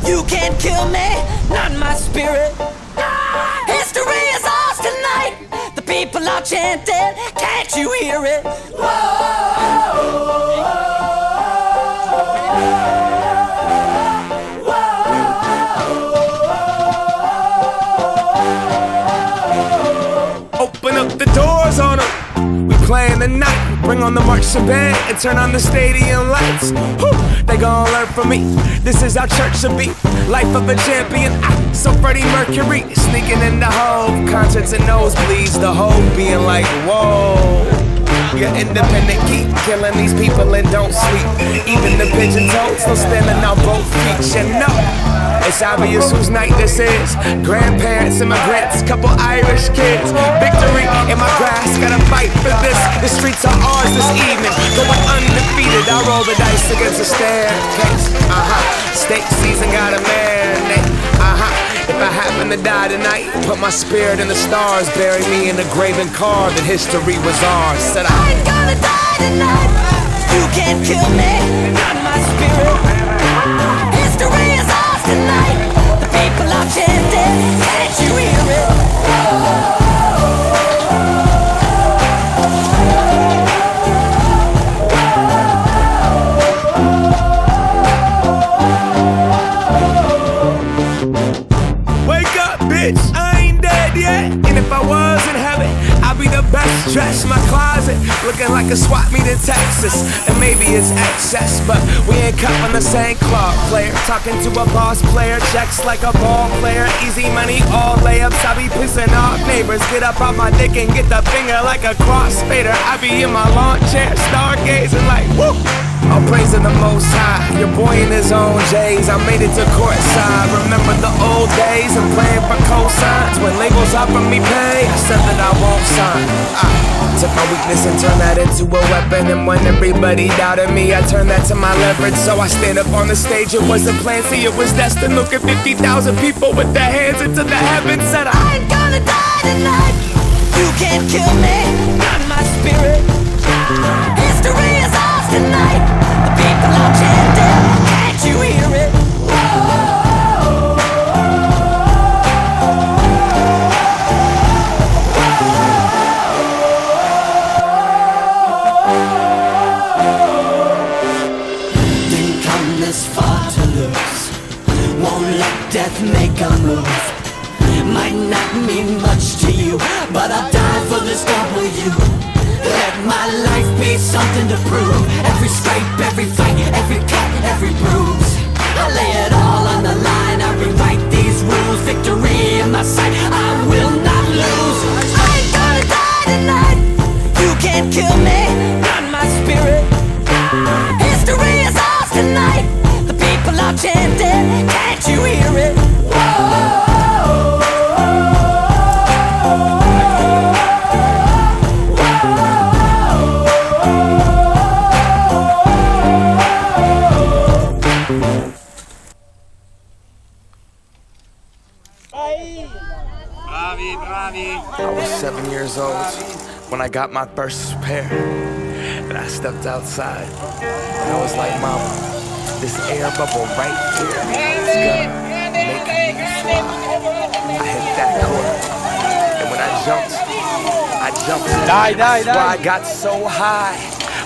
You can't kill me, not my spirit. History is ours tonight. The people are chanting, can't you hear it? Open up the doors on them. We playing the night. Bring on the marching band and turn on the stadium lights. Whew, they gon' learn from me. This is how church should be. Life of a champion. So Freddie Mercury sneaking in the home. Concerts and nosebleeds. The whole being like, whoa. You're independent, keep killing these people and don't sleep. Even the pigeon toes still standing on both feet. You know, it's obvious whose night this is. Grandparents, immigrants, couple Irish kids. Victory in my grasp, gotta fight for this. The streets are ours this evening, going undefeated. I roll the dice against the staircase. State season got a mandate. If I happen to die tonight, put my spirit in the stars. Bury me in the grave and carved that history was ours. Said I ain't gonna die tonight. You can't kill me, not my spirit. History is ours tonight. The people are chanting, can't you hear it? I ain't dead yet, and if I was in heaven, I'd be the best dressed. My closet looking like a swap meet in Texas, and maybe it's excess, but we ain't cut from the same cloth. Player talking to a boss player, checks like a ball player, easy money, all layups. I be pissing off neighbors, get up on my dick and get the finger like a crossfader. I be in my lawn chair, stargazing like whoop. All praise in the Most High. Your boy in his own J's. I made it to courtside. Remember the old days and playing for cosigns. When labels offer me pay, I said that I won't sign. I took my weakness and turned that into a weapon. And when everybody doubted me, I turned that to my leverage. So I stand up on the stage. It wasn't planned, see it was destined. Look at 50,000 people with their hands into the heavens. Said I ain't gonna die tonight. You can't kill me, not my spirit. History is ours tonight. The people are chanting, can't you hear it? Didn't come this far to lose. Won't let death make a move. Might not mean much to you, but I'll die for this W. Let my life be something to prove. Every scrape, every fight, every cut, every bruise. I lay it all on the line. I rewrite these rules. Victory in my sight, I will not lose. I ain't gonna die tonight. You can't kill me, not my spirit. History is ours tonight. The people are chanting, can't you hear it? I was 7 years old when I got my first pair, and I stepped outside, and I was like, Mama, this air bubble right here is gonna make me fly. I hit that court, and when I jumped. That's why I got so high.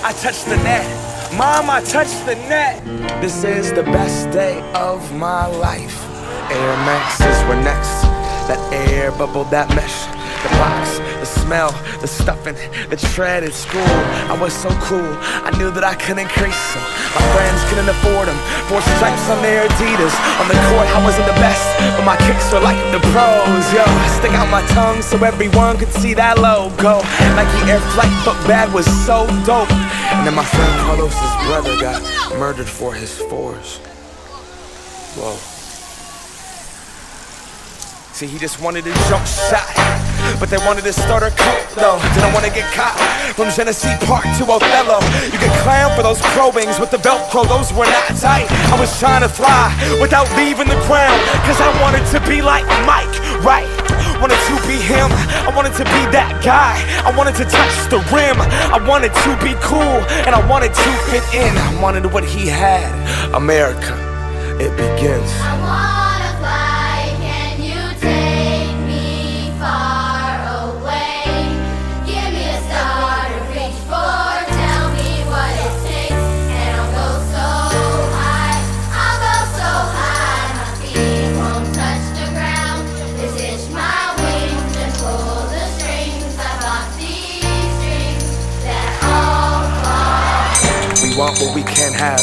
I touched the net. Mom, I touched the net. This is the best day of my life. Air Maxes were next. That air bubble, that mesh, the box, the smell, the stuffing, the tread at school. I was so cool, I knew that I could increase them. My friends couldn't afford them. 4 stripes on their Adidas. On the court, I wasn't the best, but my kicks were like the pros. Yo, I stick out my tongue so everyone could see that logo. Nike Air Flight book bag was so dope. And then my friend Carlos's brother got murdered for his 4s. Whoa. See, he just wanted a jump shot, but they wanted a starter coat, though. Didn't want to get caught from Genesee Park to Othello. You get clown for those probings with the Velcro, those were not tight. I was trying to fly without leaving the ground, cause I wanted to be like Mike, right? Wanted to be him, I wanted to be that guy. I wanted to touch the rim, I wanted to be cool, and I wanted to fit in. I wanted what he had, America. it begins. I wanna fly, can you take me far away? Give me a star to reach for, tell me what it takes, and I'll go so high, my feet won't touch the ground. Just itch my wings and pull the strings. I got these strings that all fall. We want what we can't have.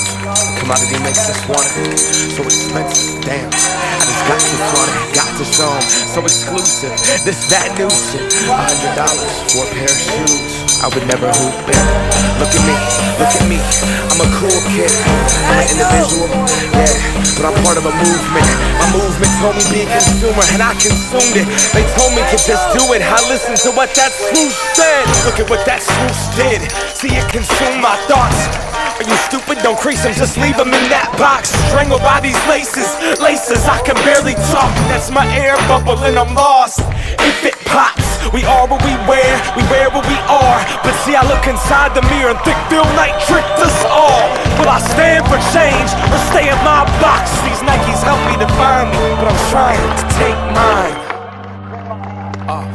Commodity makes us want it. So expensive, damn. I just got to flaunt it, got to show 'em. So exclusive, this, that new shit. $100 for a pair of shoes. I would never hoop it. Look at me, I'm a cool kid. I'm an individual, yeah, but I'm part of a movement. My movement told me be a consumer, and I consumed it. They told me to just do it, I listened to what that swoosh said. Look at what that swoosh did, see it consume my thoughts. Are you stupid? Don't crease them, just leave them in that box. Strangled by these laces, I can barely talk. That's my air bubble and I'm lost. If it pops, we are what we wear what we are. But see, I look inside the mirror and think Phil Knight tricked us all. Will I stand for change or stay in my box? These Nikes help me define me, but I'm trying to take mine off.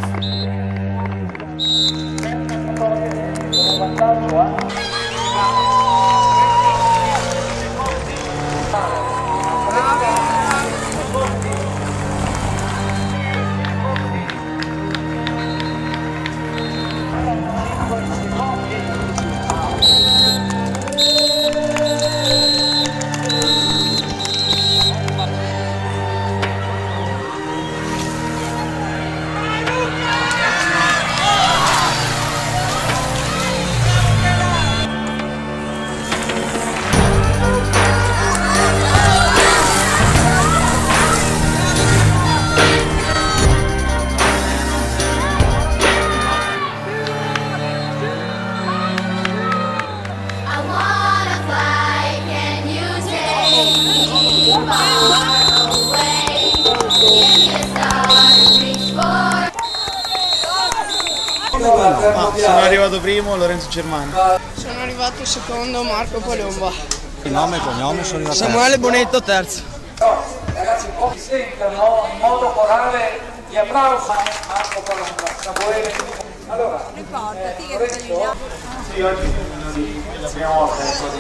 I wanna fly, can you take me far away? Give me a star to reach for. Sono arrivato primo, Lorenzo Germani. Sono arrivato secondo, Marco Palomba. Nome e cognome, sono arrivato Samuele Bonetto terzo. Ragazzi, un po' si sentono in modo corale gli applausi a Marco Palomba, Samuele. Allora, sì, oggi è la prima volta che sono è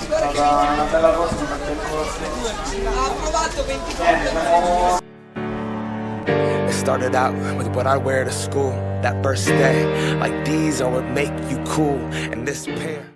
stata una bella cosa, una bella Ha provato 20 siamo It started out with what I wear to school that first day. Like these are what make you cool, and this pair.